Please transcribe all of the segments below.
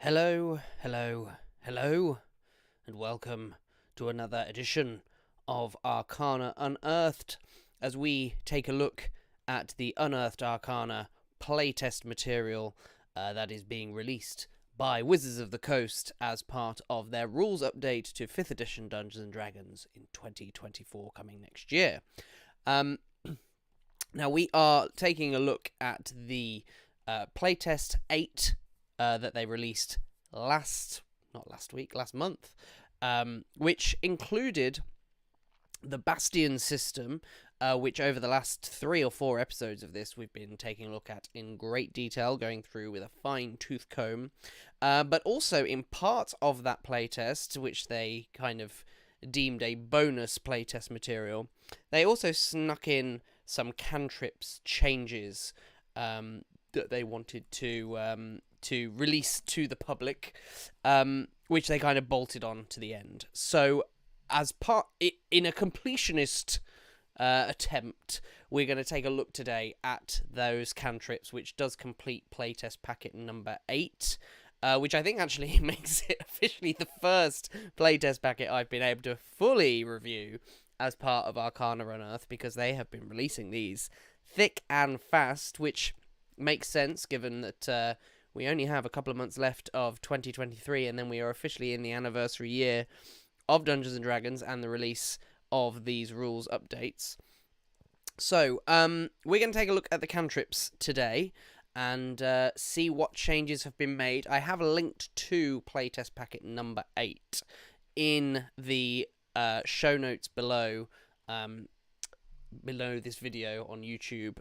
Hello, hello, hello, and welcome to another edition of Arcana Unearthed as we take a look at the Unearthed Arcana Playtest material that is being released by Wizards of the Coast as part of their rules update to 5th edition Dungeons & Dragons in 2024 coming next year. Now we are taking a look at the Playtest 8 that they released last month, which included the Bastion system, which over the last 3 or 4 episodes of this we've been taking a look at in great detail, going through with a fine-tooth comb, but also in part of that playtest, which they kind of deemed a bonus playtest material, they also snuck in some cantrips changes that they wanted to release to the public, which they kind of bolted on to the end. So, in a completionist attempt, we're going to take a look today at those cantrips, which does complete playtest packet number 8, which I think actually makes it officially the first playtest packet I've been able to fully review as part of Arcana Unearthed, because they have been releasing these thick and fast, which makes sense given that we only have a couple of months left of 2023, and then we are officially in the anniversary year of Dungeons & Dragons and the release of these rules updates. So, we're going to take a look at the cantrips today and see what changes have been made. I have linked to playtest packet number 8 in the show notes below this video on YouTube,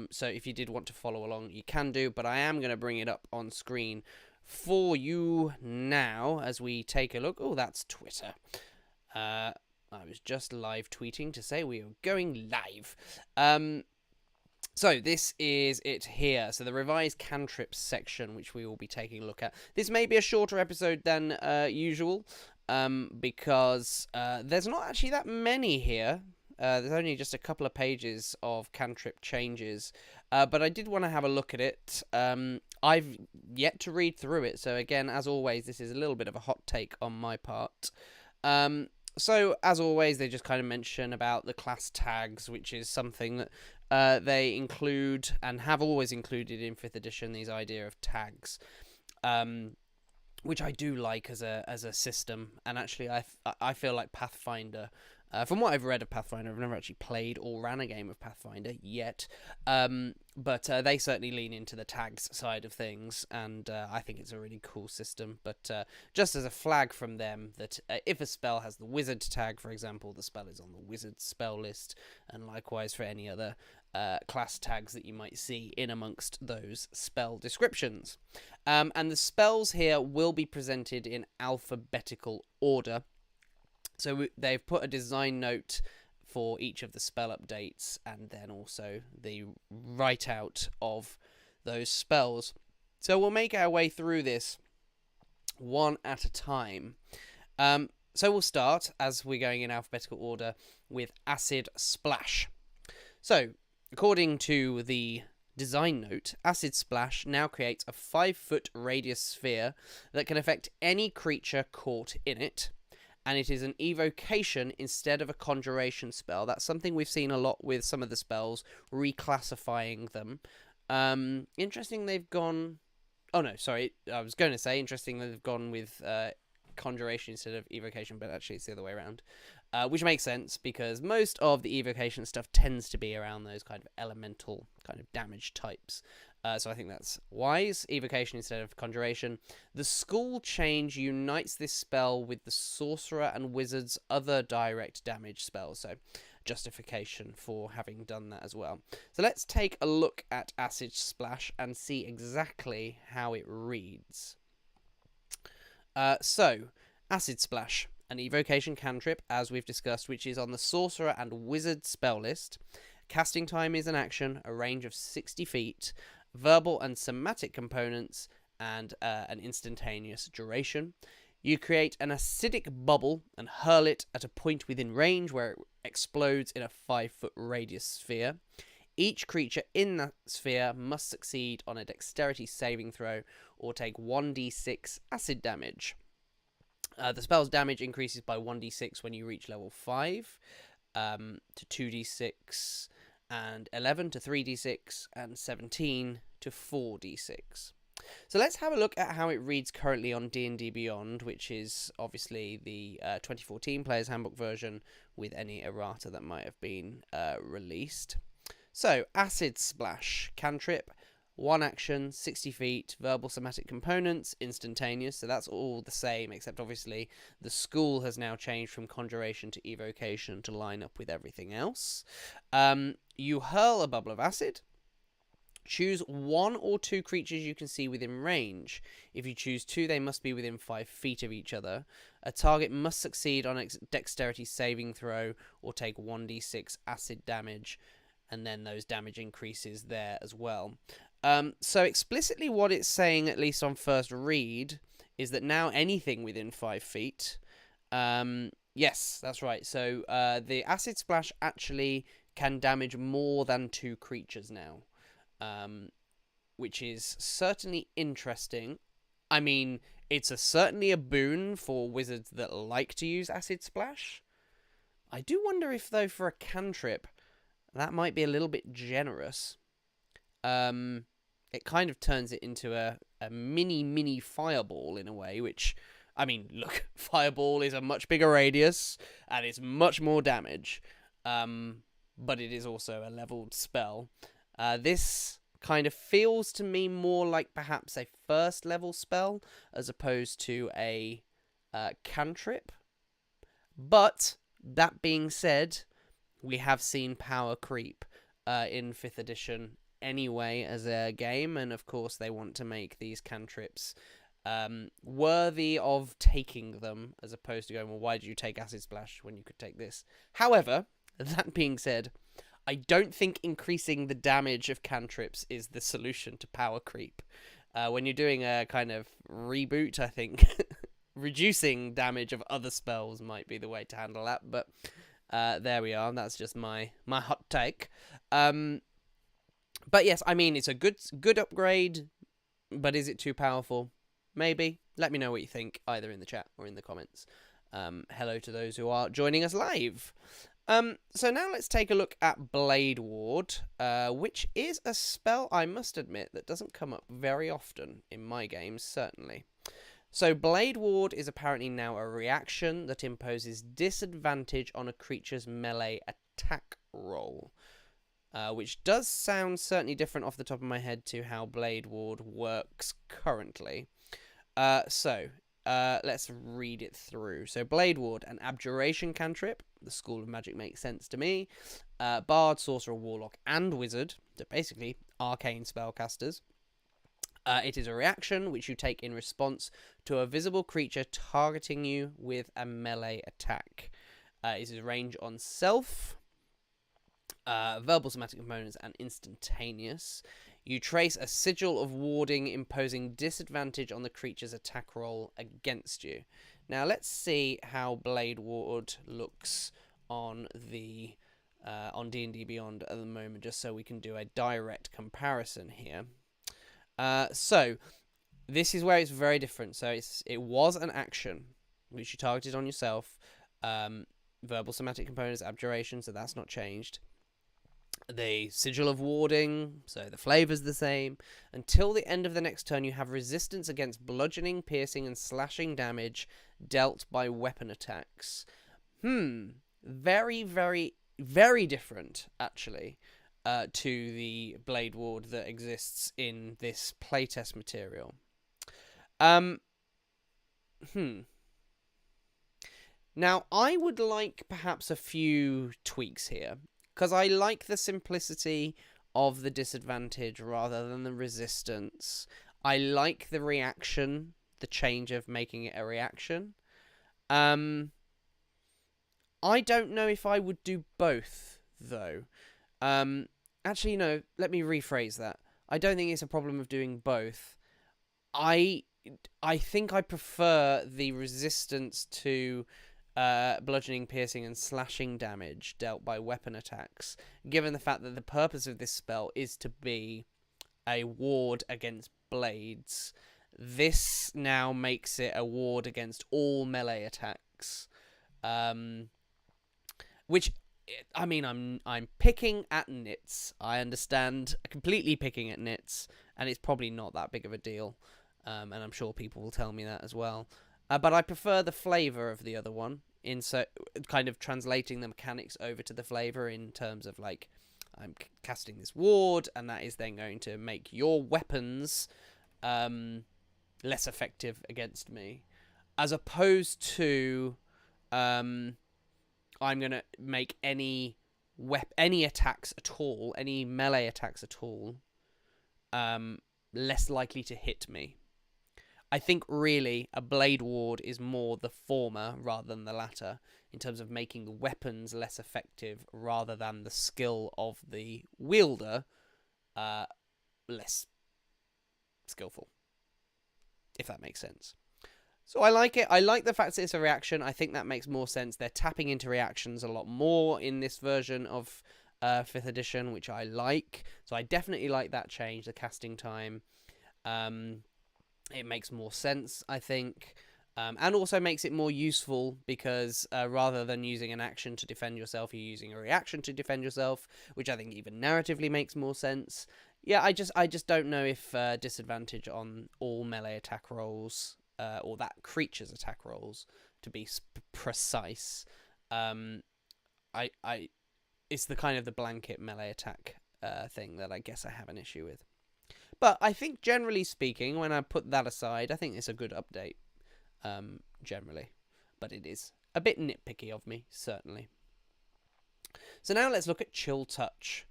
so if you did want to follow along you can do, but I am going to bring it up on screen for you now as we take a look. Oh, that's Twitter. I was just live tweeting to say we are going live. So this is it here. So the revised cantrips section, which we will be taking a look at. This may be a shorter episode than usual, because there's not actually that many here. There's only just a couple of pages of cantrip changes, but I did want to have a look at it. I've yet to read through it, so again, as always, this is a little bit of a hot take on my part. So, as always, they just kind of mention about the class tags, which is something that they include and have always included in 5th edition, these idea of tags, which I do like as a system, and actually I feel like Pathfinder, from what I've read of Pathfinder, I've never actually played or ran a game of Pathfinder yet, but they certainly lean into the tags side of things, and I think it's a really cool system. But just as a flag from them, that if a spell has the wizard tag, for example, the spell is on the wizard spell list, and likewise for any other class tags that you might see in amongst those spell descriptions. And the spells here will be presented in alphabetical order. So they've put a design note for each of the spell updates, and then also the write-out of those spells. So we'll make our way through this one at a time. So we'll start, as we're going in alphabetical order, with Acid Splash. So, according to the design note, Acid Splash now creates a 5-foot radius sphere that can affect any creature caught in it, and it is an evocation instead of a conjuration spell. That's something we've seen a lot with some of the spells, reclassifying them. Interesting they've gone... Oh no, sorry, I was going to say interesting they've gone with conjuration instead of evocation, but actually it's the other way around. Which makes sense, because most of the evocation stuff tends to be around those kind of elemental kind of damage types. So I think that's wise. Evocation instead of conjuration. The school change unites this spell with the sorcerer and wizard's other direct damage spells. So justification for having done that as well. So let's take a look at Acid Splash and see exactly how it reads. So, Acid Splash, an evocation cantrip, as we've discussed, which is on the sorcerer and wizard spell list. Casting time is an action, a range of 60 feet, verbal and somatic components, and an instantaneous duration. You create an acidic bubble and hurl it at a point within range where it explodes in a 5-foot radius sphere. Each creature in that sphere must succeed on a dexterity saving throw or take 1d6 acid damage. The spell's damage increases by 1d6 when you reach level 5, to 2d6, and 11 to 3d6, and 17 to 4d6. So let's have a look at how it reads currently on D&D Beyond, which is obviously the 2014 Player's Handbook version with any errata that might have been released. So, Acid Splash, cantrip, 1 action, 60 feet, verbal somatic components, instantaneous, so that's all the same, except obviously the school has now changed from conjuration to evocation to line up with everything else. You hurl a bubble of acid. Choose 1 or 2 creatures you can see within range. If you choose 2, they must be within 5 feet of each other. A target must succeed on a dexterity saving throw or take 1d6 acid damage, and then those damage increases there as well. So explicitly what it's saying, at least on first read, is that now anything within 5 feet... yes, that's right. So the Acid Splash actually can damage more than 2 creatures now, which is certainly interesting. I mean, it's certainly a boon for wizards that like to use Acid Splash. I do wonder if, though, for a cantrip, that might be a little bit generous. It kind of turns it into a mini fireball in a way, which, I mean, look, fireball is a much bigger radius, and it's much more damage, but it is also a leveled spell. This kind of feels to me more like perhaps a first level spell, as opposed to a cantrip. But, that being said, we have seen power creep in 5th edition anyway as a game, and of course they want to make these cantrips worthy of taking them, as opposed to going, well, why did you take Acid Splash when you could take this? However, that being said, I don't think increasing the damage of cantrips is the solution to power creep. When you're doing a kind of reboot, I think reducing damage of other spells might be the way to handle that, but there we are. That's just my hot take. But yes, I mean, it's a good upgrade, but is it too powerful? Maybe. Let me know what you think, either in the chat or in the comments. Hello to those who are joining us live. So now let's take a look at Blade Ward, which is a spell, I must admit, that doesn't come up very often in my games, certainly. So Blade Ward is apparently now a reaction that imposes disadvantage on a creature's melee attack roll, which does sound certainly different off the top of my head to how Blade Ward works currently. Let's read it through. So Blade Ward, an abjuration cantrip. The School of Magic makes sense to me. Bard, Sorcerer, Warlock, and Wizard. So basically, arcane spellcasters. It is a reaction which you take in response to a visible creature targeting you with a melee attack. It is range on self, verbal somatic components, and instantaneous. You trace a sigil of warding imposing disadvantage on the creature's attack roll against you. Now let's see how Blade Ward looks on the on D&D Beyond at the moment, just so we can do a direct comparison here. So this is where it's very different. So it was an action which you targeted on yourself. Verbal somatic components, abjuration, so that's not changed. The sigil of warding, so the flavor's the same. Until the end of the next turn, you have resistance against bludgeoning, piercing, and slashing damage dealt by weapon attacks. Very, very, very different, actually, to the Blade Ward that exists in this playtest material. Now, I would like perhaps a few tweaks here, because I like the simplicity of the disadvantage rather than the resistance. I like the reaction, the change of making it a reaction. I don't know if I would do both, though. Actually, no, let me rephrase that. I don't think it's a problem of doing both. I think I prefer the resistance to bludgeoning, piercing, and slashing damage dealt by weapon attacks, given the fact that the purpose of this spell is to be a ward against blades. This now makes it a ward against all melee attacks, which, I mean, I'm picking at nits. I understand, completely picking at nits, and it's probably not that big of a deal, and I'm sure people will tell me that as well. But I prefer the flavour of the other one, kind of translating the mechanics over to the flavour in terms of, like, I'm casting this ward, and that is then going to make your weapons less effective against me, as opposed to I'm going to make any attacks at all, any melee attacks at all, less likely to hit me. I think really a blade ward is more the former rather than the latter, in terms of making the weapons less effective rather than the skill of the wielder less skillful, if that makes sense. So I like it. I like the fact that it's a reaction. I think that makes more sense. They're tapping into reactions a lot more in this version of 5th edition, which I like. So I definitely like that change, the casting time. It makes more sense, I think. And also makes it more useful because rather than using an action to defend yourself, you're using a reaction to defend yourself, which I think even narratively makes more sense. Yeah, I just don't know if disadvantage on all melee attack rolls, or that creature's attack rolls, to be precise. It's the kind of the blanket melee attack thing that I guess I have an issue with. But I think generally speaking, when I put that aside, I think it's a good update, generally. But it is a bit nitpicky of me, certainly. So now let's look at Chill Touch.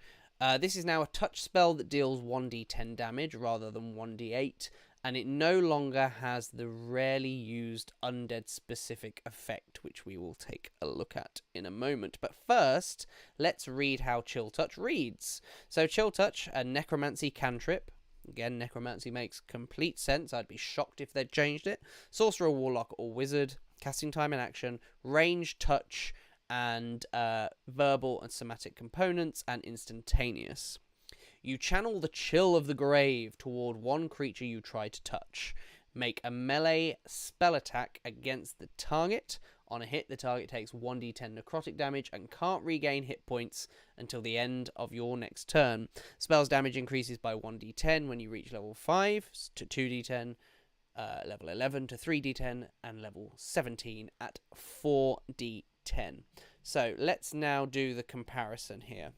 This is now a touch spell that deals 1d10 damage rather than 1d8, and it no longer has the rarely used undead specific effect, which we will take a look at in a moment. But first, let's read how Chill Touch reads. So Chill Touch, a necromancy cantrip. Again, necromancy makes complete sense. I'd be shocked if they'd changed it. Sorcerer, warlock, or wizard. Casting time and action. Range, touch, and verbal and somatic components, and instantaneous. You channel the chill of the grave toward one creature you try to touch. Make a melee spell attack against the target. On a hit, the target takes 1d10 necrotic damage and can't regain hit points until the end of your next turn. Spell's damage increases by 1d10 when you reach level 5 to 2d10, level 11 to 3d10, and level 17 at 4d10. So let's now do the comparison here.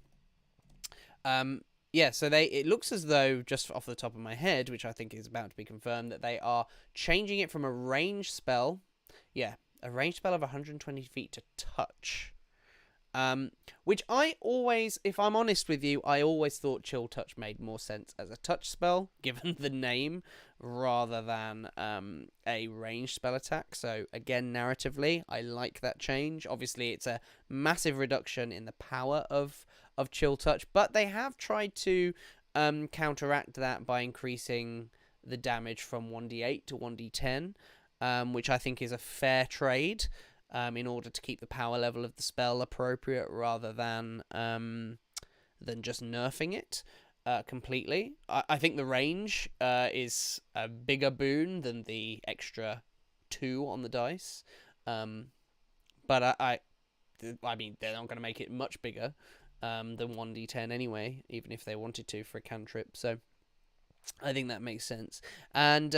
Yeah, so it looks as though, just off the top of my head, which I think is about to be confirmed, that they are changing it from a range spell, a range spell of 120 feet to touch. Which I always, if I'm honest with you, I always thought Chill Touch made more sense as a touch spell, given the name, rather than a range spell attack. So again, narratively, I like that change. Obviously, it's a massive reduction in the power of Chill Touch, but they have tried to counteract that by increasing the damage from 1d8 to 1d10. Which I think is a fair trade, in order to keep the power level of the spell appropriate rather than just nerfing it completely. I think the range is a bigger boon than the extra 2 on the dice, but I mean, they're not going to make it much bigger than 1d10 anyway, even if they wanted to for a cantrip. So I think that makes sense. And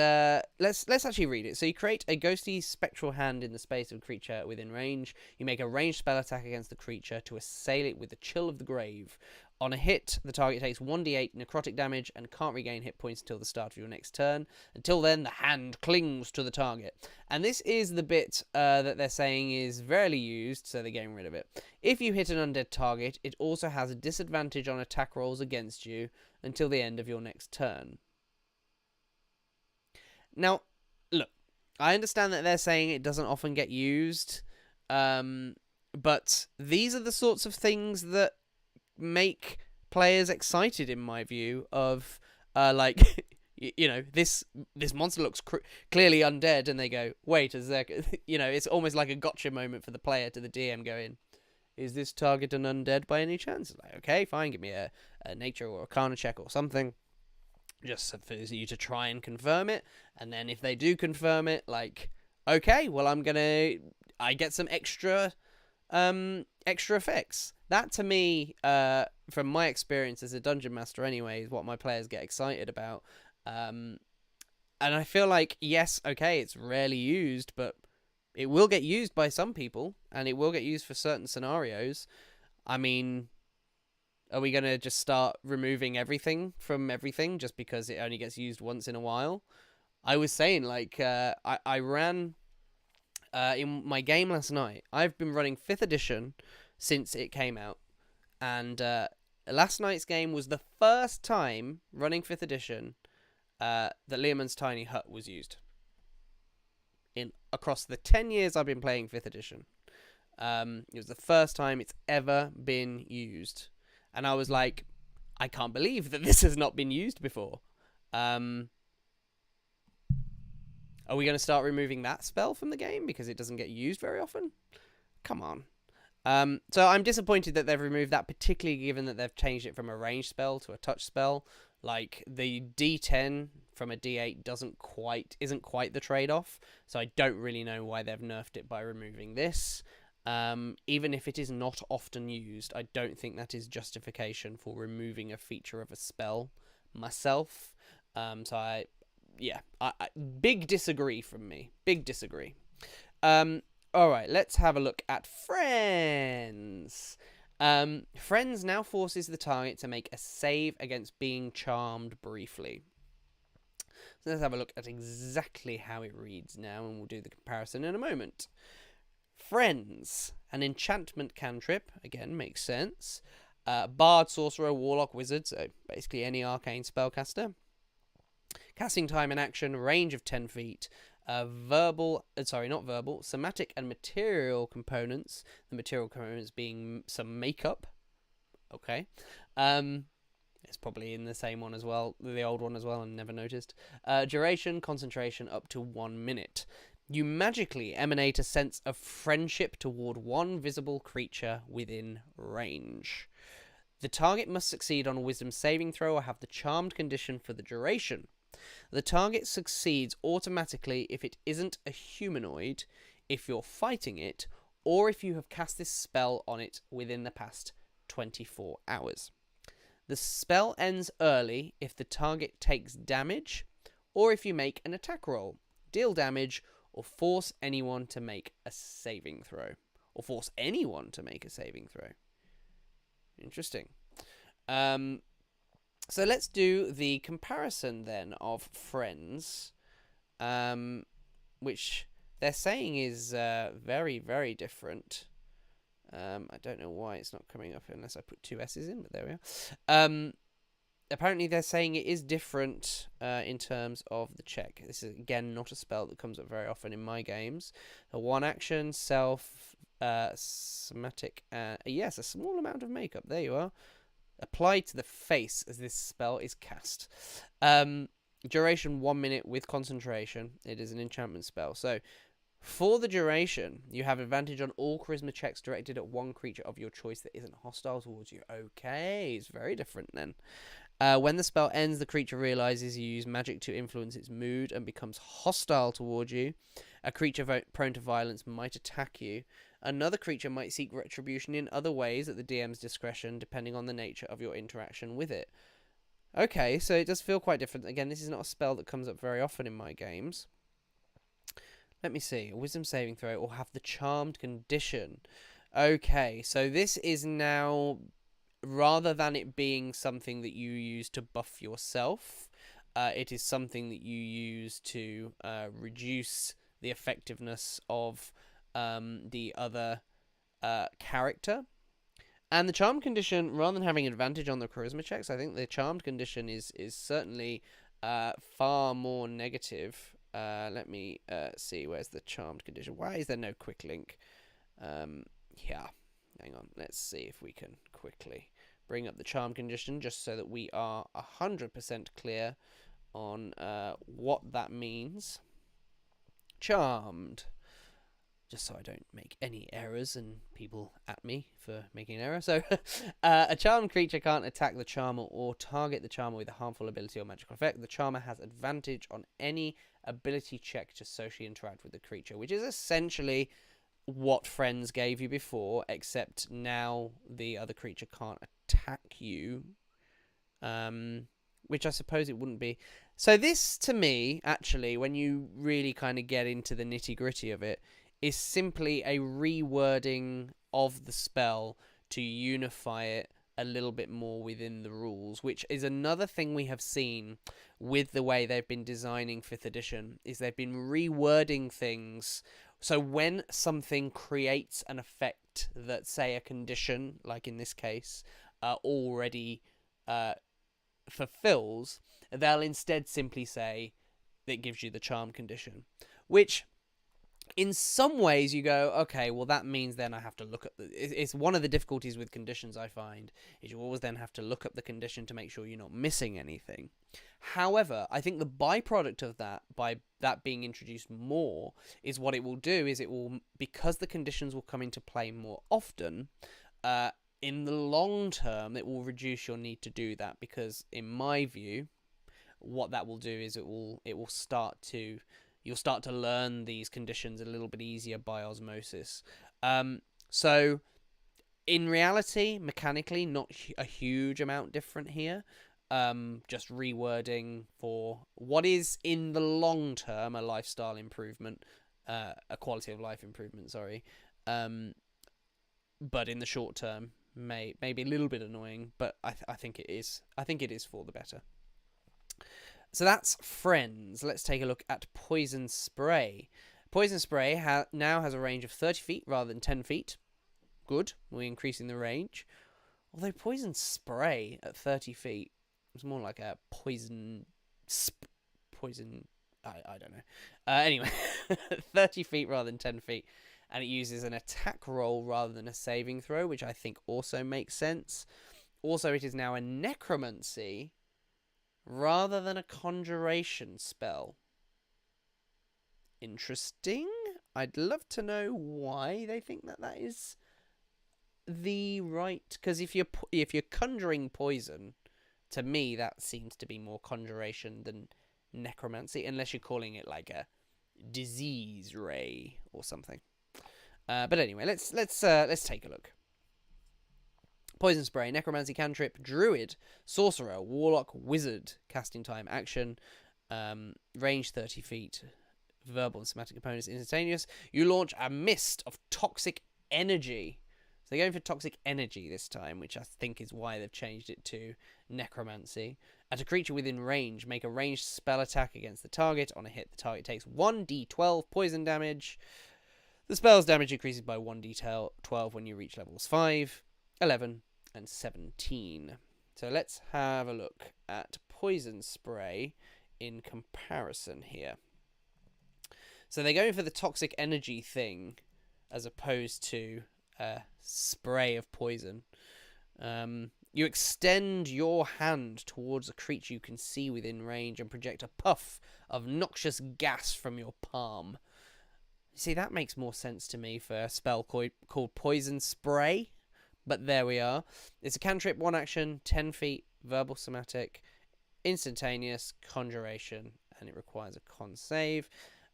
let's actually read it. So you create a ghostly spectral hand in the space of a creature within range. You make a ranged spell attack against the creature to assail it with the chill of the grave. On a hit, the target takes 1d8 necrotic damage and can't regain hit points until the start of your next turn. Until then, the hand clings to the target. And this is the bit that they're saying is rarely used, so they're getting rid of it. If you hit an undead target, it also has a disadvantage on attack rolls against you until the end of your next turn. Now, look, I understand that they're saying it doesn't often get used, but these are the sorts of things that make players excited, in my view, of, You know, this monster looks clearly undead, and they go, wait a sec. You know, it's almost like a gotcha moment for the player to the DM going, is this target an undead by any chance? Like, okay, fine, give me a nature or arcana check or something, just for you to try and confirm it. And then if they do confirm it, like, okay, well, I get some extra effects. That, to me, from my experience as a dungeon master anyway, is what my players get excited about. And I feel like, yes, okay, it's rarely used, but it will get used by some people, and it will get used for certain scenarios. I mean, are we going to just start removing everything from everything just because it only gets used once in a while? I was saying, like, I ran in my game last night. I've been running 5th edition since it came out, and last night's game was the first time running 5th edition that Leomund's Tiny Hut was used across the 10 years I've been playing 5th edition. It was the first time it's ever been used, and I was like, I can't believe that this has not been used before. Are we going to start removing that spell from the game because it doesn't get used very often? Come on. So I'm disappointed that they've removed that, particularly given that they've changed it from a ranged spell to a touch spell. Like, the D10 from a D8 isn't quite the trade-off, so I don't really know why they've nerfed it by removing this. Even if it is not often used, I don't think that is justification for removing a feature of a spell myself. So big disagree from me. Big disagree. Alright, let's have a look at Friends. Friends now forces the target to make a save against being charmed briefly. So let's have a look at exactly how it reads now, and we'll do the comparison in a moment. Friends, an enchantment cantrip, again, makes sense. Bard, sorcerer, warlock, wizard, so basically any arcane spellcaster. Casting time and action, range of 10 feet. Somatic and material components. The material components being some makeup. Okay. It's probably in the same one as well, the old one as well, and never noticed. Duration, concentration, up to 1 minute. You magically emanate a sense of friendship toward one visible creature within range. The target must succeed on a wisdom saving throw or have the charmed condition for the duration. The target succeeds automatically if it isn't a humanoid, if you're fighting it, or if you have cast this spell on it within the past 24 hours. The spell ends early if the target takes damage, or if you make an attack roll, deal damage, or force anyone to make a saving throw. Interesting. So let's do the comparison then of Friends, which they're saying is very, very different. I don't know why it's not coming up unless I put 2 S's in, but there we are. Apparently they're saying it is different in terms of the check. This is, again, not a spell that comes up very often in my games. A 1 action, self, somatic, yes, a small amount of makeup. There you are. Applied to the face as this spell is cast. Duration 1 minute with concentration. It is an enchantment spell. So, for the duration, you have advantage on all charisma checks directed at one creature of your choice that isn't hostile towards you. Okay, it's very different then. When the spell ends, the creature realizes you use magic to influence its mood and becomes hostile towards you. A creature prone to violence might attack you. Another creature might seek retribution in other ways at the DM's discretion, depending on the nature of your interaction with it. Okay, so it does feel quite different. Again, this is not a spell that comes up very often in my games. Let me see. A wisdom saving throw or have the charmed condition. Okay, so this is now, rather than it being something that you use to buff yourself, it is something that you use to reduce the effectiveness of the other character. And the charmed condition, rather than having advantage on the charisma checks, I think the charmed condition is certainly far more negative. Let me see, where's the charmed condition? Why is there no quick link? Yeah, hang on, let's see if we can quickly bring up the charmed condition just so that we are 100% clear on what that means. Charmed. Just so I don't make any errors and people at me for making an error. So, a charmed creature can't attack the charmer or target the charmer with a harmful ability or magical effect. The charmer has advantage on any ability check to socially interact with the creature, which is essentially what Friends gave you before, except now the other creature can't attack you. Which I suppose it wouldn't be. So this, to me, actually, when you really kind of get into the nitty-gritty of it, is simply a rewording of the spell to unify it a little bit more within the rules, which is another thing we have seen with the way they've been designing 5th edition, is they've been rewording things. So when something creates an effect that, say, a condition, like in this case, already fulfills, they'll instead simply say that gives you the charm condition, which in some ways you go, okay, well that means then I have to look at it's one of the difficulties with conditions I find, is you always then have to look up the condition to make sure you're not missing anything. However, I think the byproduct of that, by that being introduced more, is what it will do is it will, because the conditions will come into play more often, in the long term it will reduce your need to do that, because in my view what that will do is you'll start to learn these conditions a little bit easier by osmosis. So in reality, mechanically, not a huge amount different here. Just rewording for what is in the long term a lifestyle improvement, a quality of life improvement, sorry. But in the short term, maybe a little bit annoying, but I think it is. I think it is for the better. So that's Friends. Let's take a look at Poison Spray. Poison Spray now has a range of 30 feet rather than 10 feet. Good. We're increasing the range. Although Poison Spray at 30 feet is more like a poison... I don't know. Anyway, 30 feet rather than 10 feet. And it uses an attack roll rather than a saving throw, which I think also makes sense. Also, it is now a necromancy rather than a conjuration spell. Interesting. I'd love to know why they think that is the right... Because if you're conjuring poison, to me that seems to be more conjuration than necromancy, unless you're calling it like a disease ray or something. But anyway, let's take a look. Poison Spray, Necromancy, Cantrip, Druid, Sorcerer, Warlock, Wizard, casting time, action, range 30 feet, verbal and somatic components instantaneous. You launch a mist of toxic energy. So they're going for toxic energy this time, which I think is why they've changed it to Necromancy. At a creature within range, make a ranged spell attack against the target. On a hit, the target takes 1d12 poison damage. The spell's damage increases by 1d12 when you reach levels 5, 11, and 17. So let's have a look at Poison Spray in comparison here. So they're going for the toxic energy thing as opposed to a spray of poison. You extend your hand towards a creature you can see within range and project a puff of noxious gas from your palm. See, that makes more sense to me for a spell called Poison Spray. But there we are. It's a cantrip, 1 action, 10 feet, verbal somatic, instantaneous, conjuration, and it requires a con save.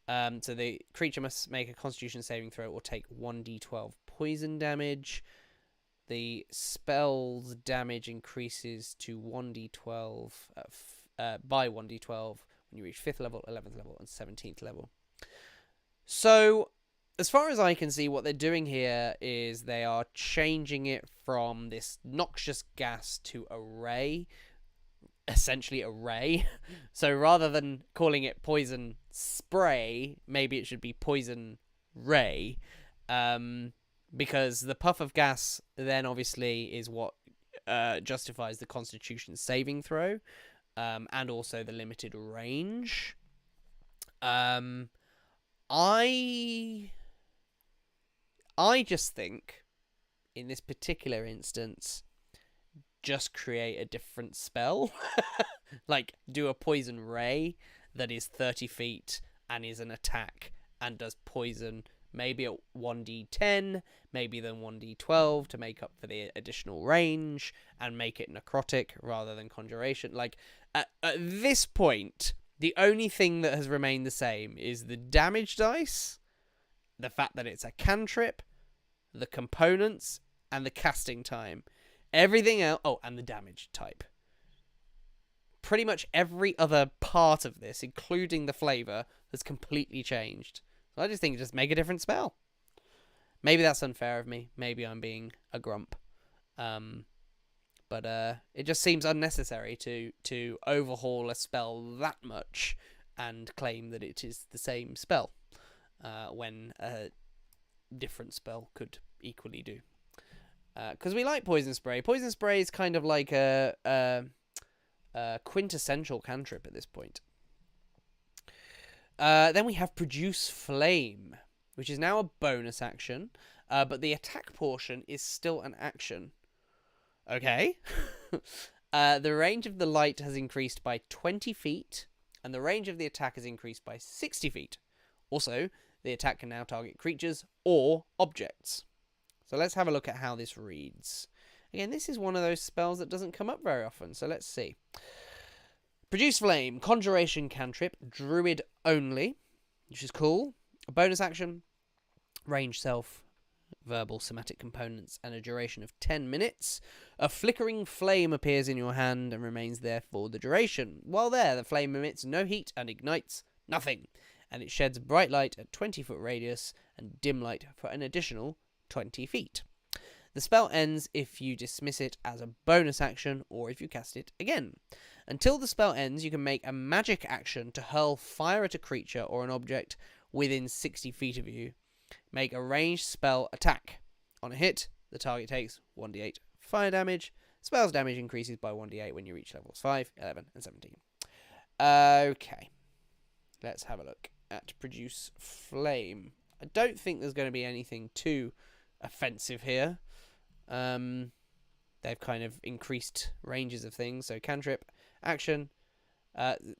So the creature must make a constitution saving throw or take 1d12 poison damage. The spell's damage increases to 1d12 by 1d12 when you reach 5th level, 11th level, and 17th level. So, as far as I can see, what they're doing here is they are changing it from this noxious gas to a ray. Essentially a ray. So rather than calling it Poison Spray, maybe it should be Poison Ray. Because the puff of gas then obviously is what justifies the Constitution saving throw. And also the limited range. I just think, in this particular instance, just create a different spell. Like, do a poison ray that is 30 feet and is an attack and does poison, maybe at 1d10, maybe then 1d12 to make up for the additional range, and make it necrotic rather than conjuration. Like, at this point, the only thing that has remained the same is the damage dice, the fact that it's a cantrip, the components, and the casting time. Everything else... Oh, and the damage type. Pretty much every other part of this, including the flavour, has completely changed. So I just think just make a different spell. Maybe that's unfair of me. Maybe I'm being a grump. But it just seems unnecessary to overhaul a spell that much and claim that it is the same spell when a different spell could equally do. Because we like Poison Spray. Poison Spray is kind of like a quintessential cantrip at this point. Then we have Produce Flame, which is now a bonus action, but the attack portion is still an action. Okay. The range of the light has increased by 20 feet, and the range of the attack has increased by 60 feet. Also, the attack can now target creatures or objects. So let's have a look at how this reads. Again, this is one of those spells that doesn't come up very often, so let's see. Produce Flame, Conjuration Cantrip, Druid only, which is cool. A bonus action, range self, verbal somatic components, and a duration of 10 minutes. A flickering flame appears in your hand and remains there for the duration. While there, the flame emits no heat and ignites nothing, and it sheds bright light at 20-foot radius and dim light for an additional 20 feet. The spell ends if you dismiss it as a bonus action or if you cast it again. Until the spell ends, you can make a magic action to hurl fire at a creature or an object within 60 feet of you. Make a ranged spell attack. On a hit, the target takes 1d8 fire damage. Spell's damage increases by 1d8 when you reach levels 5, 11, and 17. Okay. Let's have a look at Produce Flame. I don't think there's going to be anything too offensive here. They've kind of increased ranges of things. So cantrip, action.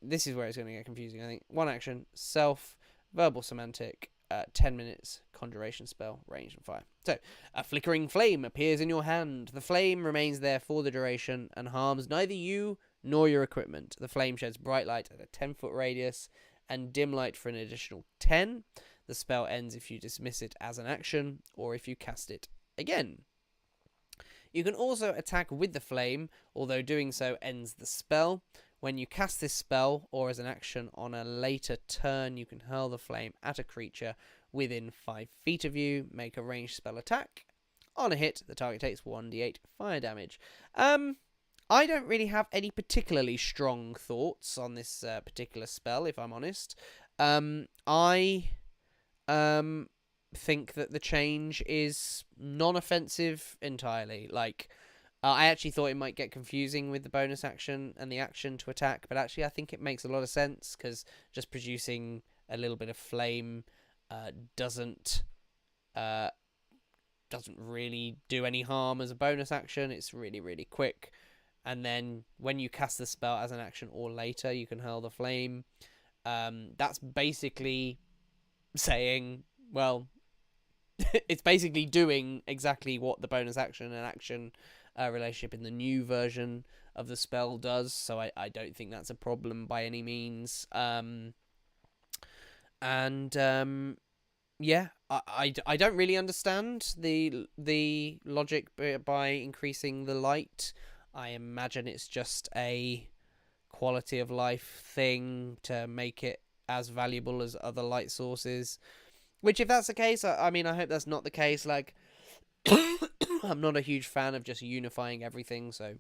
This is where it's going to get confusing, I think. One action, self, verbal semantic, 10 minutes, conjuration spell, range and fire. So, a flickering flame appears in your hand. The flame remains there for the duration and harms neither you nor your equipment. The flame sheds bright light at a 10-foot radius and dim light for an additional 10. The spell ends if you dismiss it as an action or if you cast it again. You can also attack with the flame, although doing so ends the spell. When you cast this spell, or as an action on a later turn, you can hurl the flame at a creature within 5 feet of you. Make a ranged spell attack. On a hit, the target takes 1d8 fire damage. I don't really have any particularly strong thoughts on this particular spell, if I'm honest. I think that the change is non-offensive entirely. Like, I actually thought it might get confusing with the bonus action and the action to attack, but actually I think it makes a lot of sense, because just producing a little bit of flame doesn't really do any harm as a bonus action. It's really, really quick. And then when you cast the spell as an action or later, you can hurl the flame. That's basically saying, well, it's basically doing exactly what the bonus action and action relationship in the new version of the spell does, so I don't think that's a problem by any means. Yeah, I don't really understand the logic by increasing the light. I imagine it's just a quality of life thing to make it as valuable as other light sources. Which, if that's the case, I mean, I hope that's not the case. Like, I'm not a huge fan of just unifying everything, so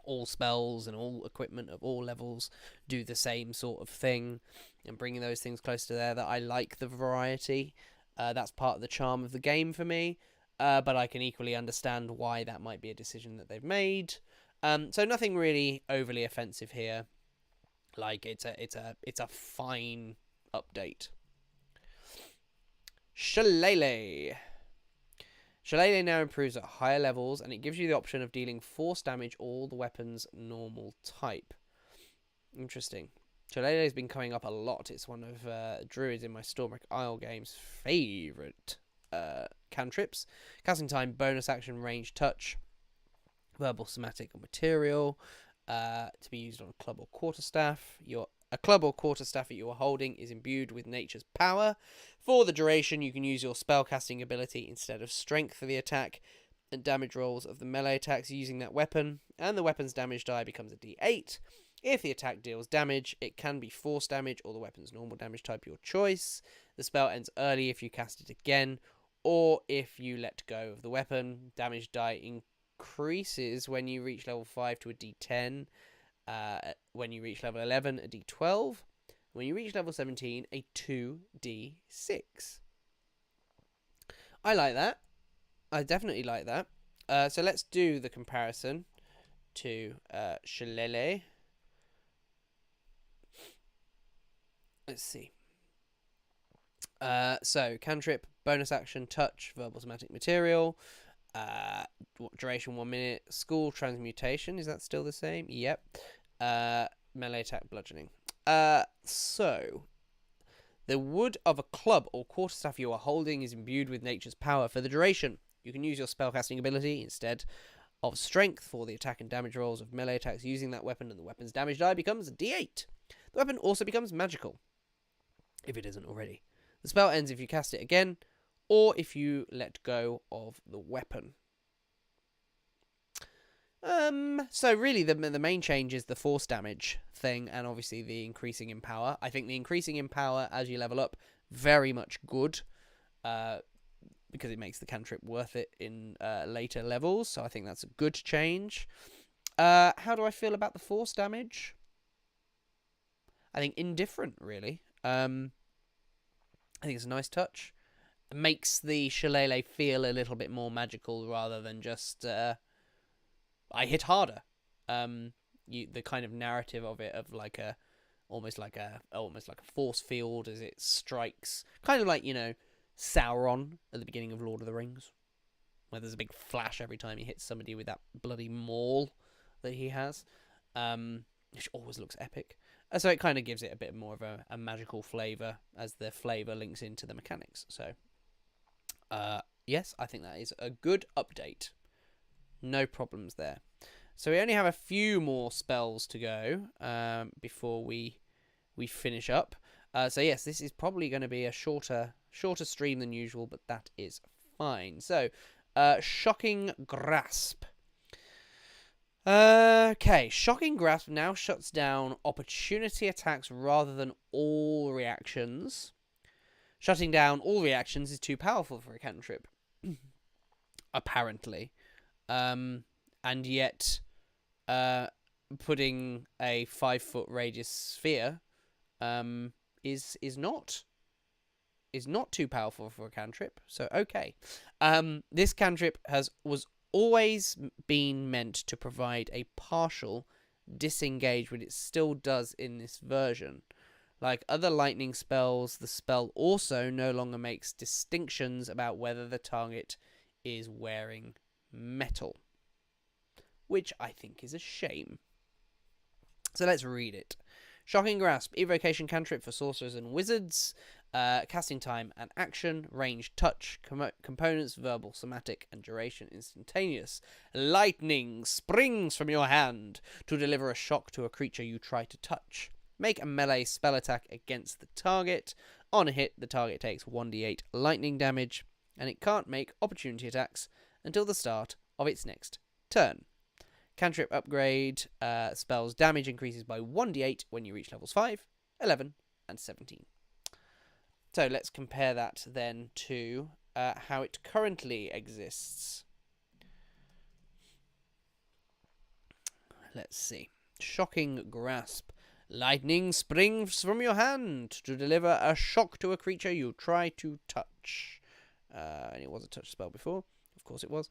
all spells and all equipment of all levels do the same sort of thing, and bringing those things close to there. That I like the variety. That's part of the charm of the game for me. But I can equally understand why that might be a decision that they've made. So nothing really overly offensive here. Like, it's a fine update. Shillelagh. Shillelagh now improves at higher levels, and it gives you the option of dealing force damage all the weapon's normal type. Interesting. Shillelagh has been coming up a lot. It's one of Druids in my Stormwreck Isle game's favourite cantrips. Casting time, bonus action, range, touch, verbal, somatic, or material. To be used on a club or quarterstaff. A club or quarterstaff that you are holding is imbued with nature's power. For the duration, you can use your spellcasting ability instead of strength for the attack and damage rolls of the melee attacks using that weapon, and the weapon's damage die becomes a d8. If the attack deals damage, it can be force damage or the weapon's normal damage type, your choice. The spell ends early if you cast it again, or if you let go of the weapon. Damage die increases when you reach level 5 to a d10. When you reach level 11, a d12. When you reach level 17, a 2d6. I like that. I definitely like that. So let's do the comparison to Shillelagh. Let's see. So cantrip, bonus action, touch, verbal, somatic, material. Duration 1 minute. School, transmutation. Is that still the same? Yep. Melee attack, bludgeoning. So the wood of a club or quarterstaff you are holding is imbued with nature's power for the duration. You can use your spellcasting ability instead of strength for the attack and damage rolls of melee attacks using that weapon, and the weapon's damage die becomes a d8. The weapon also becomes magical, if it isn't already. The spell ends if you cast it again, or if you let go of the weapon. So really the main change is the force damage thing, and obviously the increasing in power. I think the increasing in power as you level up, very much good, because it makes the cantrip worth it in later levels, so I think that's a good change. How do I feel about the force damage? I think indifferent, really. I think it's a nice touch. It makes the Shillelagh feel a little bit more magical rather than just I hit harder. The kind of narrative of it, of like almost like a force field as it strikes, kind of like, you know, Sauron at the beginning of Lord of the Rings, where there's a big flash every time he hits somebody with that bloody maul that he has, which always looks epic. So it kind of gives it a bit more of a magical flavour as the flavour links into the mechanics. So, yes, I think that is a good update. No problems there. So we only have a few more spells to go before we finish up. So yes, this is probably going to be a shorter stream than usual, but that is fine. So, Shocking Grasp. Okay, Shocking Grasp now shuts down opportunity attacks rather than all reactions. Shutting down all reactions is too powerful for a cantrip, apparently. And yet, putting a 5-foot radius sphere is not too powerful for a cantrip. So okay, this cantrip was always been meant to provide a partial disengage, but it still does in this version. Like other lightning spells, the spell also no longer makes distinctions about whether the target is wearing metal, which I think is a shame. So let's read it. Shocking Grasp, evocation cantrip for sorcerers and wizards. Casting time and action, range, touch, components, verbal, somatic, and duration instantaneous. Lightning springs from your hand to deliver a shock to a creature you try to touch. Make a melee spell attack against the target. On a hit, the target takes 1d8 lightning damage, and it can't make opportunity attacks until the start of its next turn. Cantrip upgrade, spells damage increases by 1d8 when you reach levels 5, 11, and 17. So let's compare that then to how it currently exists. Let's see. Shocking Grasp. Lightning springs from your hand to deliver a shock to a creature you try to touch. And it was a touch spell before. Of course it was.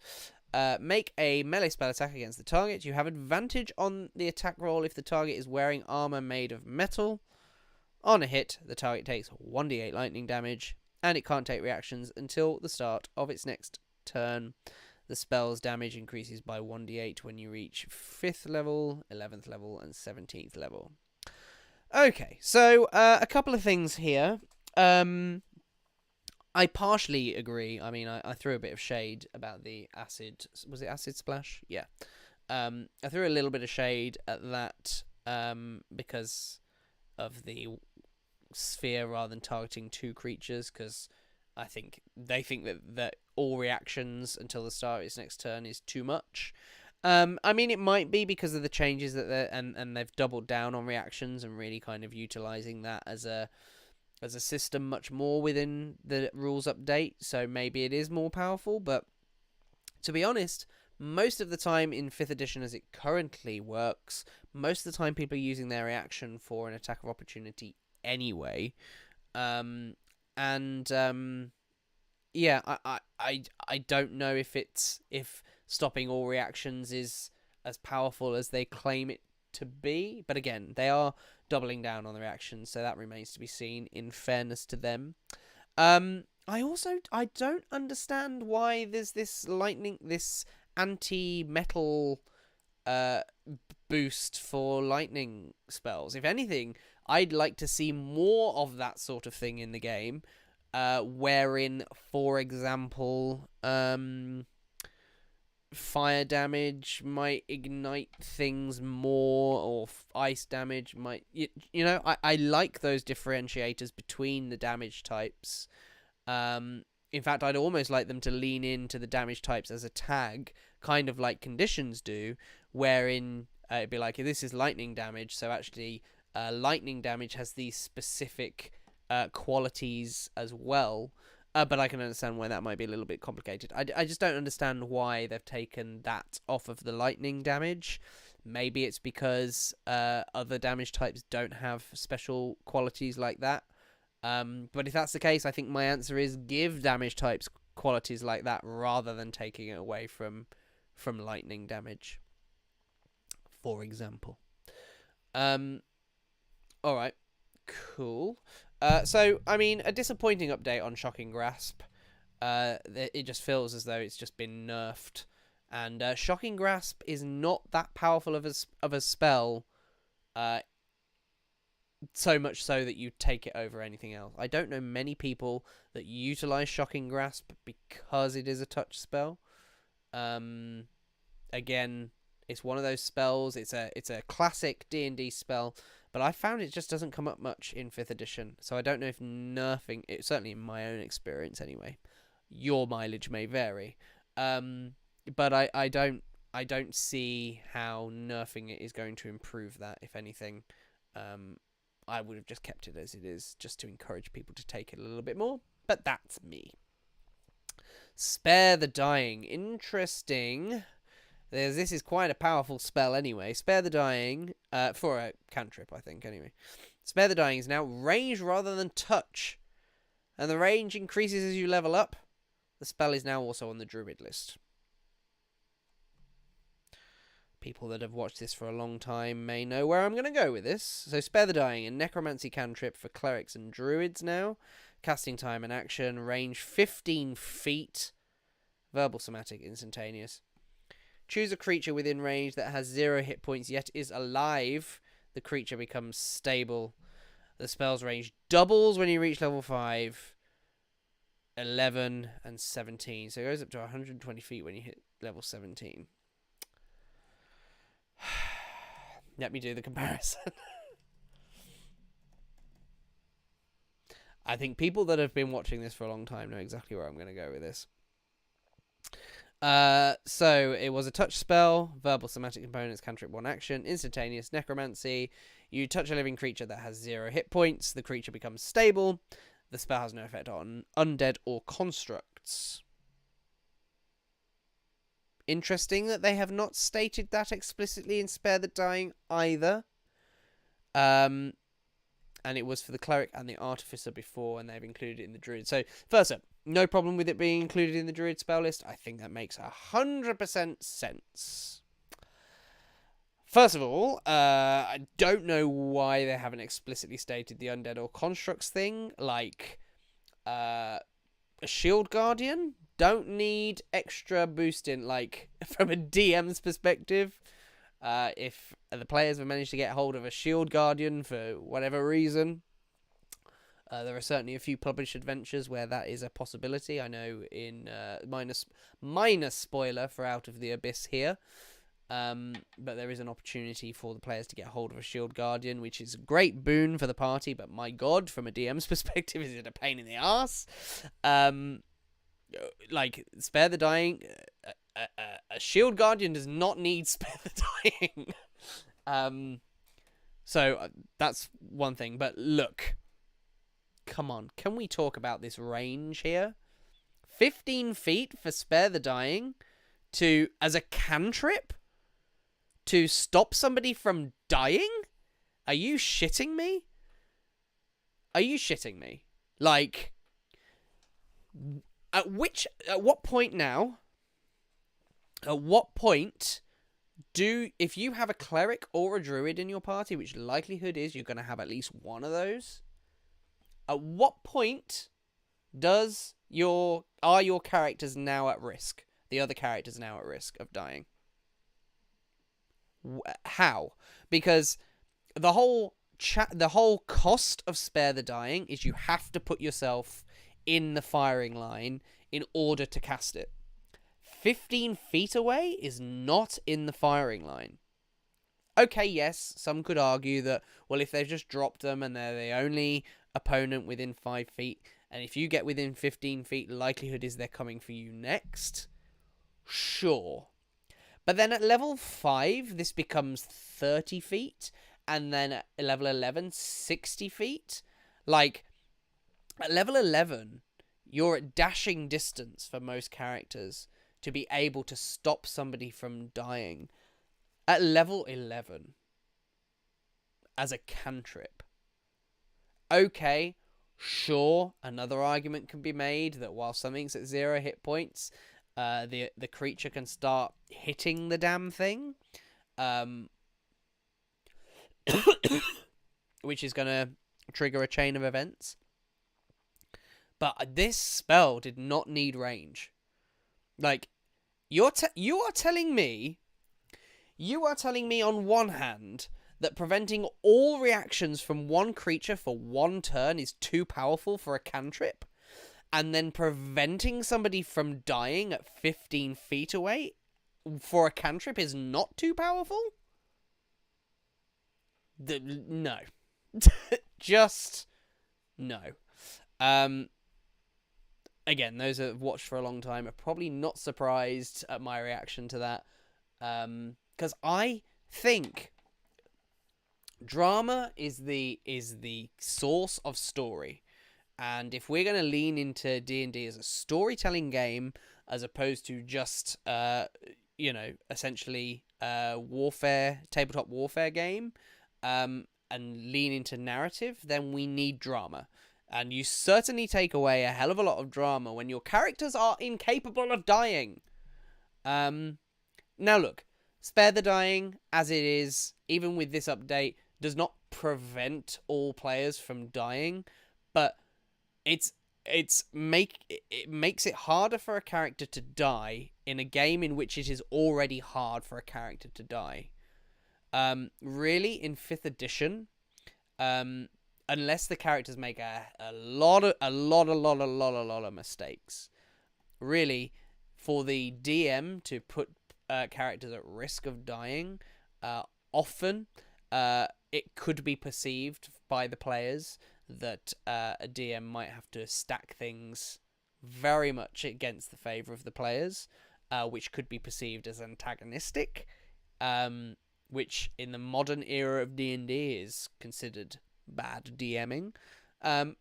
Make a melee spell attack against the target. You have advantage on the attack roll if the target is wearing armor made of metal. On a hit, the target takes 1d8 lightning damage, and it can't take reactions until the start of its next turn. The spell's damage increases by 1d8 when you reach 5th level, 11th level, and 17th level. Okay, so a couple of things here. I partially agree. I mean, I threw a bit of shade about the acid... Was it acid splash? Yeah. I threw a little bit of shade at that because of the sphere rather than targeting 2 creatures, because I think they think that all reactions until the start of its next turn is too much. I mean, it might be because of the changes that and they've doubled down on reactions and really kind of utilizing that as a system much more within the rules update. So maybe it is more powerful, but to be honest, most of the time in 5th edition as it currently works, most of the time people are using their reaction for an attack of opportunity anyway. Yeah, I don't know if stopping all reactions is as powerful as they claim it to be, but again, they are doubling down on the reactions, so that remains to be seen in fairness to them. I don't understand why there's this anti-metal boost for lightning spells. If anything, I'd like to see more of that sort of thing in the game, wherein, for example, fire damage might ignite things more, or ice damage might... I like those differentiators between the damage types. In fact, I'd almost like them to lean into the damage types as a tag, kind of like conditions do, wherein it'd be like, this is lightning damage, so actually lightning damage has these specific qualities as well. But I can understand why that might be a little bit complicated. I just don't understand why they've taken that off of the lightning damage. Maybe it's because other damage types don't have special qualities like that. But if that's the case, I think my answer is give damage types qualities like that rather than taking it away from lightning damage, for example. Alright, cool. So, I mean, a disappointing update on Shocking Grasp. It just feels as though it's just been nerfed. And Shocking Grasp is not that powerful of a spell, so much so that you take it over anything else. I don't know many people that utilize Shocking Grasp because it is a touch spell. Again, it's one of those spells. It's a classic D&D spell, but I found it just doesn't come up much in 5th edition. So I don't know if nerfing it, certainly in my own experience anyway. Your mileage may vary. But I don't see how nerfing it is going to improve that. If anything, I would have just kept it as it is, just to encourage people to take it a little bit more. But that's me. Spare the Dying. Interesting. This is quite a powerful spell anyway. Spare the Dying, for a cantrip, I think, anyway. Spare the Dying is now range rather than touch. And the range increases as you level up. The spell is now also on the Druid list. People that have watched this for a long time may know where I'm going to go with this. So Spare the Dying, a necromancy cantrip for clerics and druids now. Casting time and action, range 15 feet. Verbal, somatic, instantaneous. Choose a creature within range that has 0 hit points yet is alive. The creature becomes stable. The spell's range doubles when you reach level 5, 11, and 17. So it goes up to 120 feet when you hit level 17. Let me do the comparison. I think people that have been watching this for a long time know exactly where I'm going to go with this. So it was a touch spell, verbal, somatic components, cantrip, 1 action, instantaneous, necromancy. You touch a living creature that has 0 hit points. The creature becomes stable. The spell has no effect on undead or constructs. Interesting that they have not stated that explicitly in Spare the Dying either. And it was for the cleric and the artificer before, and they've included it in the druid. So, first up, no problem with it being included in the druid spell list. I think that makes 100% sense. First of all, I don't know why they haven't explicitly stated the undead or constructs thing, like a shield guardian don't need extra boosting, like, from a DM's perspective. If the players have managed to get hold of a Shield Guardian for whatever reason, there are certainly a few published adventures where that is a possibility. I know in minor spoiler for Out of the Abyss here, but there is an opportunity for the players to get hold of a Shield Guardian, which is a great boon for the party, but my god, from a DM's perspective, is it a pain in the ass? Like, Spare the Dying, a Shield Guardian does not need Spare the Dying. So that's one thing, but look, come on, can we talk about this range here? 15 feet for Spare the Dying as a cantrip to stop somebody from dying? Are you shitting me? Like, at what point if you have a cleric or a druid in your party, which likelihood is you're going to have at least one of those, at what point are your characters now at risk? The other characters now at risk of dying? How? Because the whole cost of Spare the Dying is you have to put yourself in the firing line in order to cast it. 15 feet away is not in the firing line. Okay, yes, some could argue that, well, if they've just dropped them and they're the only opponent within 5 feet, and if you get within 15 feet, likelihood is they're coming for you next. Sure. But then at level 5, this becomes 30 feet, and then at level 11, 60 feet. Like, at level 11, you're at dashing distance for most characters to be able to stop somebody from dying. At level 11, as a cantrip. Okay, sure, another argument can be made that while something's at 0 hit points, the creature can start hitting the damn thing, which is going to trigger a chain of events. But this spell did not need range. Like, you are telling me on one hand that preventing all reactions from one creature for one turn is too powerful for a cantrip, and then preventing somebody from dying at 15 feet away for a cantrip is not too powerful? No. Just no. Again, those that have watched for a long time are probably not surprised at my reaction to that. Because I think drama is the source of story. And if we're going to lean into D&D as a storytelling game, as opposed to just, essentially tabletop warfare game, and lean into narrative, then we need drama. And you certainly take away a hell of a lot of drama when your characters are incapable of dying. Now look, Spare the Dying, as it is, even with this update, does not prevent all players from dying, but it makes it harder for a character to die in a game in which it is already hard for a character to die. Really, in 5th edition, unless the characters make a lot of mistakes, really, for the DM to put characters at risk of dying, often it could be perceived by the players that a DM might have to stack things very much against the favour of the players, which could be perceived as antagonistic, which in the modern era of D&D is considered bad DMing. And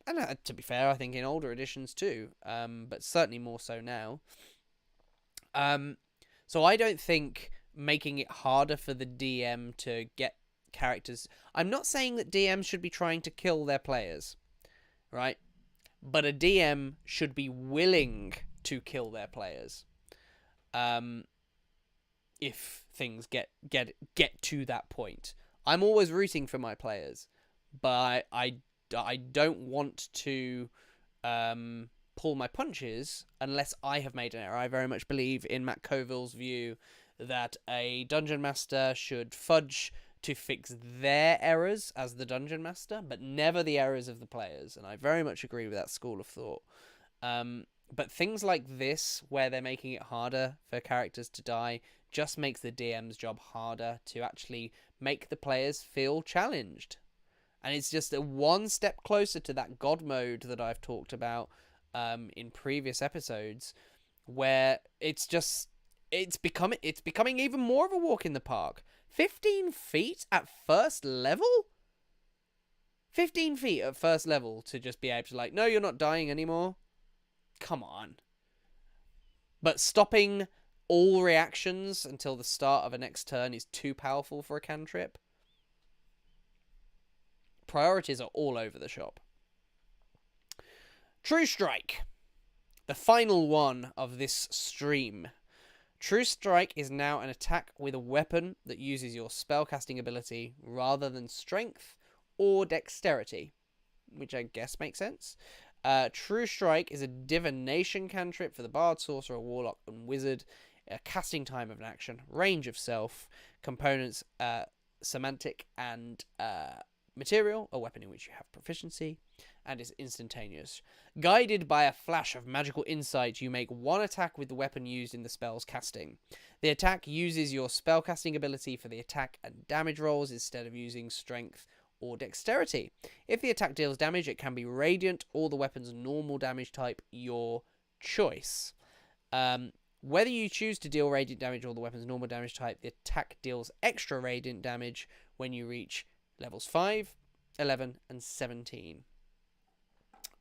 to be fair, I think in older editions too, but certainly more so now. So I don't think making it harder for the DM to get characters... I'm not saying that DMs should be trying to kill their players, right? But a DM should be willing to kill their players. If things get to that point. I'm always rooting for my players, but I don't want to pull my punches unless I have made an error. I very much believe in Matt Colville's view that a dungeon master should fudge to fix their errors as the dungeon master, but never the errors of the players. And I very much agree with that school of thought. But things like this, where they're making it harder for characters to die, just makes the DM's job harder to actually make the players feel challenged. And it's just a one step closer to that God mode that I've talked about in previous episodes, where it's becoming even more of a walk in the park. 15 feet at first level? 15 feet at first level to just be able to, like, no, you're not dying anymore. Come on. But stopping all reactions until the start of a next turn is too powerful for a cantrip. Priorities are all over the shop. True Strike. The final one of this stream. True Strike is now an attack with a weapon that uses your spellcasting ability rather than strength or dexterity, which I guess makes sense. True Strike is a divination cantrip for the bard, sorcerer, warlock, and wizard. A casting time of an action, range of self, components, semantic and material, a weapon in which you have proficiency, and is instantaneous. Guided by a flash of magical insight, you make one attack with the weapon used in the spell's casting. The attack uses your spellcasting ability for the attack and damage rolls instead of using strength or dexterity. If the attack deals damage, it can be radiant or the weapon's normal damage type, your choice. Whether you choose to deal radiant damage or the weapon's normal damage type, the attack deals extra radiant damage when you reach levels 5, 11, and 17.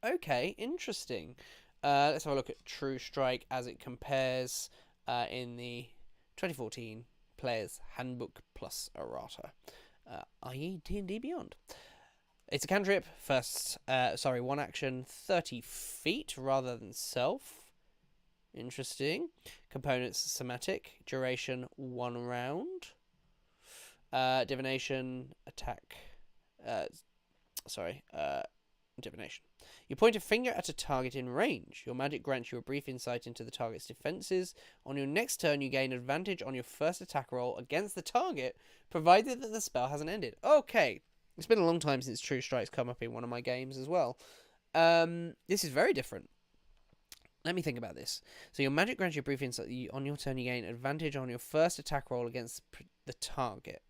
Okay, interesting. Let's have a look at True Strike as it compares in the 2014 Player's Handbook plus Errata, i.e. D&D Beyond. It's a cantrip, one action, 30 feet rather than self. Interesting. Components, somatic. Duration, 1 round. Divination, attack. Divination. You point a finger at a target in range. Your magic grants you a brief insight into the target's defenses. On your next turn, you gain advantage on your first attack roll against the target, provided that the spell hasn't ended. Okay. It's been a long time since True Strike's come up in one of my games as well. This is very different. Let me think about this. So your magic grants you a brief insight. On your turn, you gain advantage on your first attack roll against the target.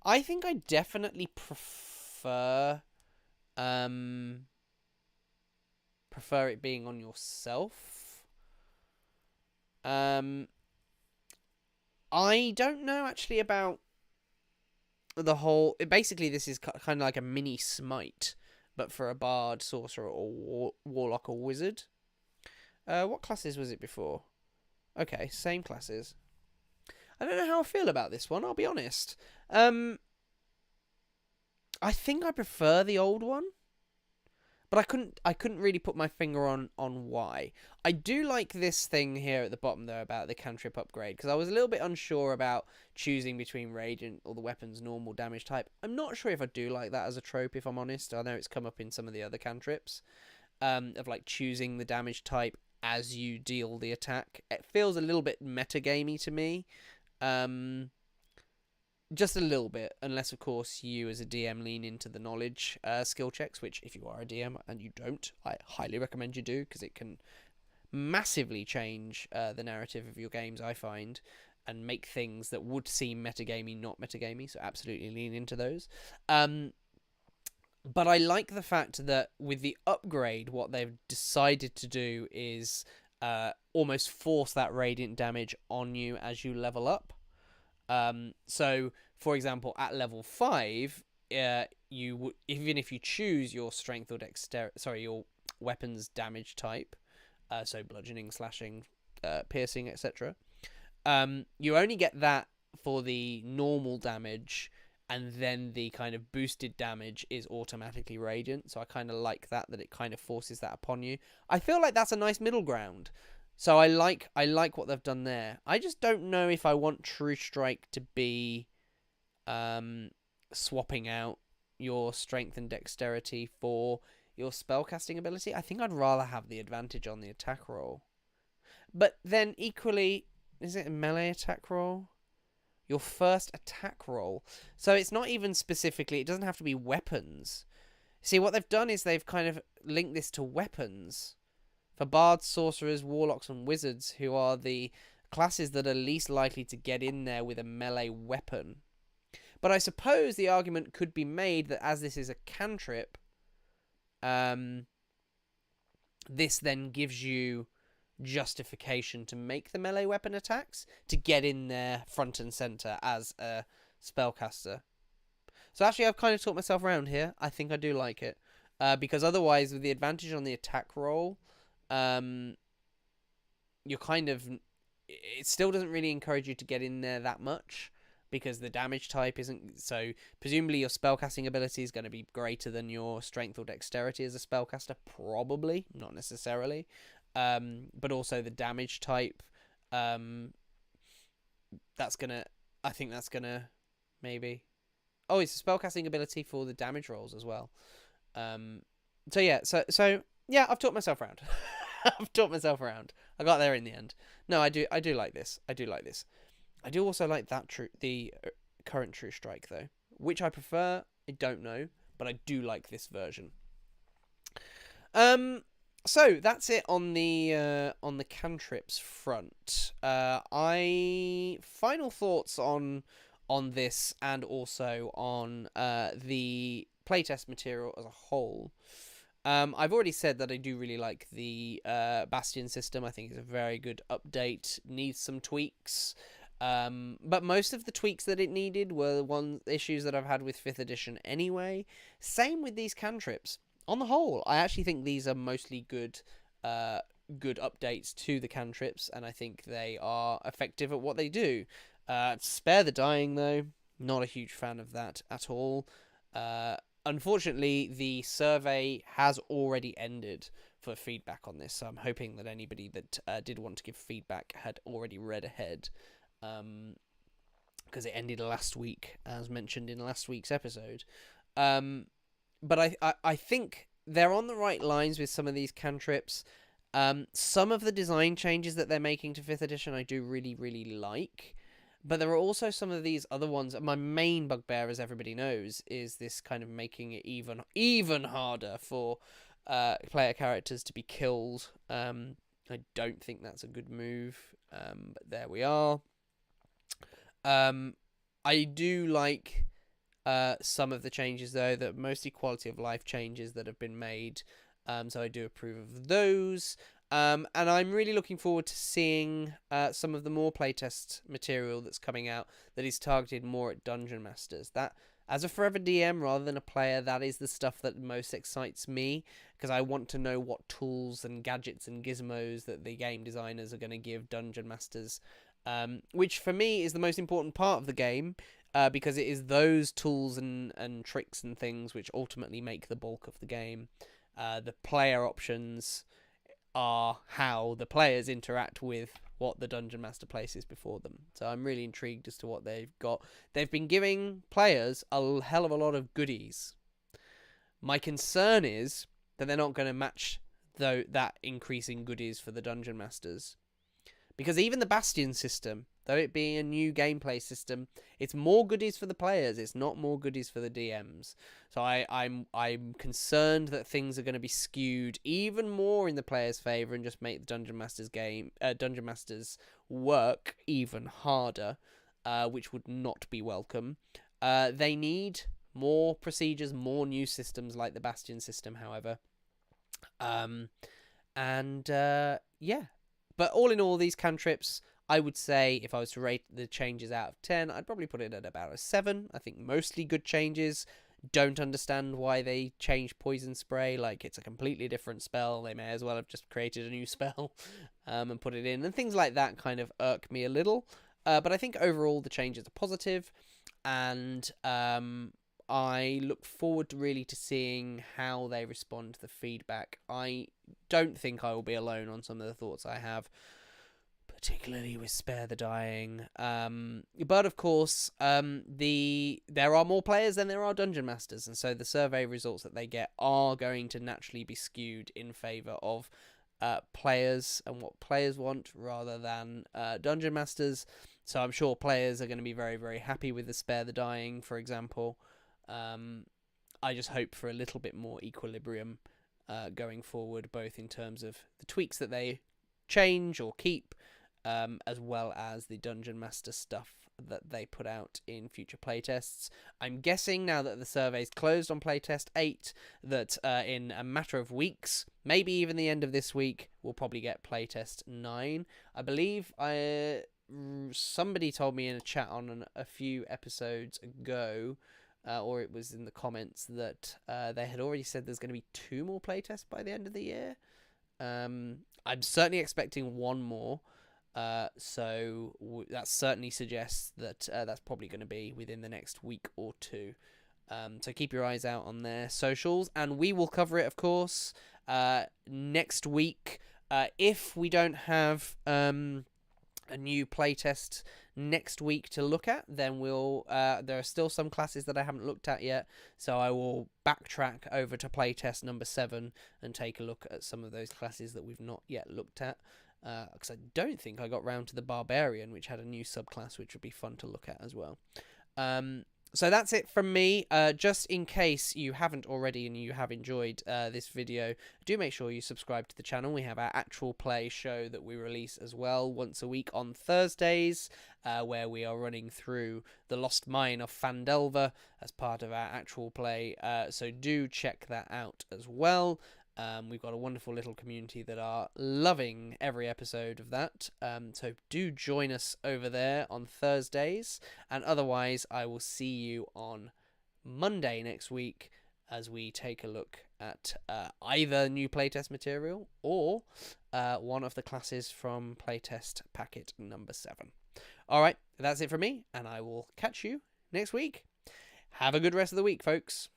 I think I definitely prefer it being on yourself. I don't know actually about the whole. Basically, this is kind of like a mini smite, but for a bard, sorcerer, or warlock or wizard. What classes was it before? Okay, same classes. I don't know how I feel about this one, I'll be honest. I think I prefer the old one, but I couldn't really put my finger on why. I do like this thing here at the bottom though about the cantrip upgrade, because I was a little bit unsure about choosing between radiant or the weapon's normal damage type. I'm not sure if I do like that as a trope, if I'm honest. I know it's come up in some of the other cantrips, of like choosing the damage type as you deal the attack. It feels a little bit metagamey to me. Just a little bit, unless of course you as a DM lean into the knowledge skill checks, which if you are a DM and you don't, I highly recommend you do, because it can massively change the narrative of your games, I find, and make things that would seem metagamey not metagamey, so absolutely lean into those. But I like the fact that with the upgrade, what they've decided to do is almost force that radiant damage on you as you level up. So, for example, at level 5, you would, even if you choose your strength or your weapon's damage type, so bludgeoning, slashing, piercing, etc., you only get that for the normal damage, and then the kind of boosted damage is automatically radiant. So I kind of like that it kind of forces that upon you. I feel like that's a nice middle ground. So I like what they've done there. I just don't know if I want True Strike to be swapping out your strength and dexterity for your spellcasting ability, I think I'd rather have the advantage on the attack roll. But then equally, is it a melee attack roll? Your first attack roll. So it's not even specifically, it doesn't have to be weapons. See, what they've done is they've kind of linked this to weapons. For bards, sorcerers, warlocks, and wizards, who are the classes that are least likely to get in there with a melee weapon. But I suppose the argument could be made that as this is a cantrip, this then gives you justification to make the melee weapon attacks to get in there front and center as a spellcaster. So actually, I've kind of talked myself around here. I think I do like it, because otherwise, with the advantage on the attack roll, you're kind of, it still doesn't really encourage you to get in there that much, because the damage type isn't, so presumably your spellcasting ability is going to be greater than your strength or dexterity as a spellcaster, probably, not necessarily, but also the damage type, that's gonna, I think that's gonna, maybe, oh, it's a spellcasting ability for the damage rolls as well, so yeah, I've talked myself around. I've talked myself around. I got there in the end. No, I do like this. I do also like that the current True Strike though, which I prefer. I don't know, but I do like this version. So that's it on the cantrips front. Final thoughts on this, and also on the playtest material as a whole. I've already said that I do really like the Bastion system. I think it's a very good update. Needs some tweaks. But most of the tweaks that it needed were issues that I've had with 5th edition anyway. Same with these cantrips. On the whole, I actually think these are mostly good updates to the cantrips, and I think they are effective at what they do. Spare the Dying, though. Not a huge fan of that at all. Unfortunately, the survey has already ended for feedback on this, so I'm hoping that anybody that did want to give feedback had already read ahead, because it ended last week, as mentioned in last week's episode. But I think they're on the right lines with some of these cantrips. Some of the design changes that they're making to 5th edition I do really, really like. But there are also some of these other ones. My main bugbear, as everybody knows, is this kind of making it even harder for player characters to be killed. I don't think that's a good move, but there we are. I do like some of the changes, though, that mostly quality of life changes that have been made. So I do approve of those. And I'm really looking forward to seeing some of the more playtest material that's coming out that is targeted more at Dungeon Masters. That, as a forever DM rather than a player, that is the stuff that most excites me, because I want to know what tools and gadgets and gizmos that the game designers are going to give Dungeon Masters, which for me is the most important part of the game, because it is those tools and tricks and things which ultimately make the bulk of the game. The player options are how the players interact with what the Dungeon Master places before them. So I'm really intrigued as to what they've got. They've been giving players a hell of a lot of goodies. My concern is that they're not going to match that increase in goodies for the Dungeon Masters. Because even the Bastion system, though it being a new gameplay system, it's more goodies for the players. It's not more goodies for the DMs. So I'm concerned that things are going to be skewed even more in the players' favour and just make the Dungeon Masters work even harder, which would not be welcome. They need more procedures, more new systems like the Bastion system, however. Yeah. But all in all, these cantrips, I would say, if I was to rate the changes out of 10, I'd probably put it at about a 7. I think mostly good changes. Don't understand why they changed Poison Spray. Like, it's a completely different spell. They may as well have just created a new spell and put it in. And things like that kind of irk me a little. But I think overall the changes are positive. And I look forward really to seeing how they respond to the feedback. I don't think I will be alone on some of the thoughts I have. particularly with Spare the Dying. But of course, there are more players than there are dungeon masters, and so the survey results that they get are going to naturally be skewed in favour of players and what players want rather than dungeon masters. So I'm sure players are going to be very, very happy with the Spare the Dying, for example. I just hope for a little bit more equilibrium going forward, both in terms of the tweaks that they change or keep, as well as the dungeon master stuff that they put out in future playtests. I'm guessing now that the survey's closed on playtest 8 that in a matter of weeks, maybe even the end of this week, we'll probably get playtest 9. I believe somebody told me in a chat on a few episodes ago, or it was in the comments, that they had already said there's going to be 2 more playtests by the end of the year. I'm certainly expecting 1 more. So that certainly suggests that that's probably going to be within the next week or 2. So keep your eyes out on their socials, and we will cover it, of course, next week. If we don't have a new playtest next week to look at, then we'll there are still some classes that I haven't looked at yet, so I will backtrack over to playtest number 7 and take a look at some of those classes that we've not yet looked at, because I don't think I got round to the Barbarian, which had a new subclass which would be fun to look at as well. So that's it from me. Just in case you haven't already and you have enjoyed this video, do make sure you subscribe to the channel. We have our actual play show that we release as well once a week on Thursdays, where we are running through the Lost Mine of Phandelver as part of our actual play. So do check that out as well. We've got a wonderful little community that are loving every episode of that. So do join us over there on Thursdays. And otherwise, I will see you on Monday next week as we take a look at either new playtest material or one of the classes from playtest packet number 7. Alright, that's it from me, and I will catch you next week. Have a good rest of the week, folks.